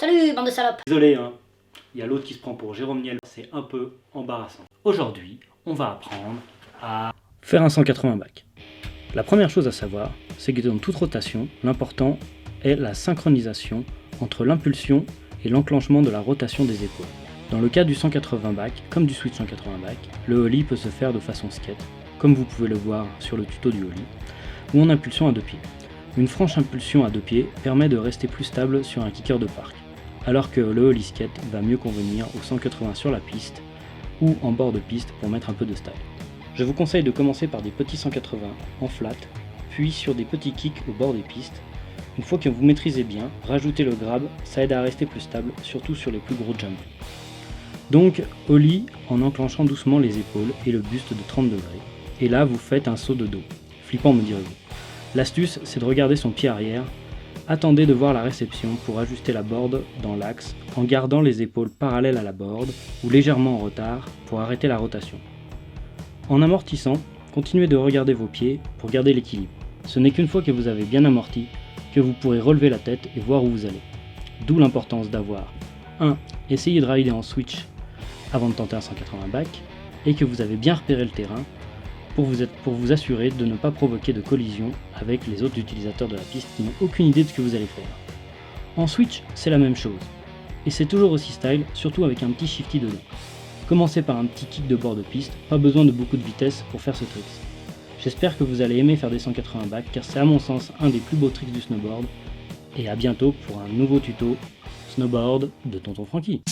Salut, bande de salopes. Désolé, hein, il y a l'autre qui se prend pour Jérôme Niel, c'est un peu embarrassant. Aujourd'hui, on va apprendre à faire un 180 back. La première chose à savoir, c'est que dans toute rotation, l'important est la synchronisation entre l'impulsion et l'enclenchement de la rotation des épaules. Dans le cas du 180 back, comme du switch 180 back, le ollie peut se faire de façon skate, comme vous pouvez le voir sur le tuto du ollie, ou en impulsion à deux pieds. Une franche impulsion à deux pieds permet de rester plus stable sur un kicker de park, alors que le ollie skate va mieux convenir au 180 sur la piste ou en bord de piste pour mettre un peu de style. Je vous conseille de commencer par des petits 180 en flat, puis sur des petits kicks au bord des pistes. Une fois que vous maîtrisez bien, rajoutez le grab, ça aide à rester plus stable, surtout sur les plus gros jumps. Donc ollie en enclenchant doucement les épaules et le buste de 30 degrés, et là vous faites un saut de dos. Flippant me direz-vous. L'astuce c'est de regarder son pied arrière, attendez de voir la réception pour ajuster la board dans l'axe en gardant les épaules parallèles à la board ou légèrement en retard pour arrêter la rotation. En amortissant, continuez de regarder vos pieds pour garder l'équilibre. Ce n'est qu'une fois que vous avez bien amorti que vous pourrez relever la tête et voir où vous allez. D'où l'importance d'avoir 1. Essayez de rider en switch avant de tenter un 180 back et que vous avez bien repéré le terrain pour vous assurer de ne pas provoquer de collision avec les autres utilisateurs de la piste qui n'ont aucune idée de ce que vous allez faire. En switch, c'est la même chose. Et c'est toujours aussi style, surtout avec un petit shifty dedans. Commencez par un petit kick de bord de piste, pas besoin de beaucoup de vitesse pour faire ce trick. J'espère que vous allez aimer faire des 180 back car c'est à mon sens un des plus beaux tricks du snowboard. Et à bientôt pour un nouveau tuto snowboard de Tonton Franky.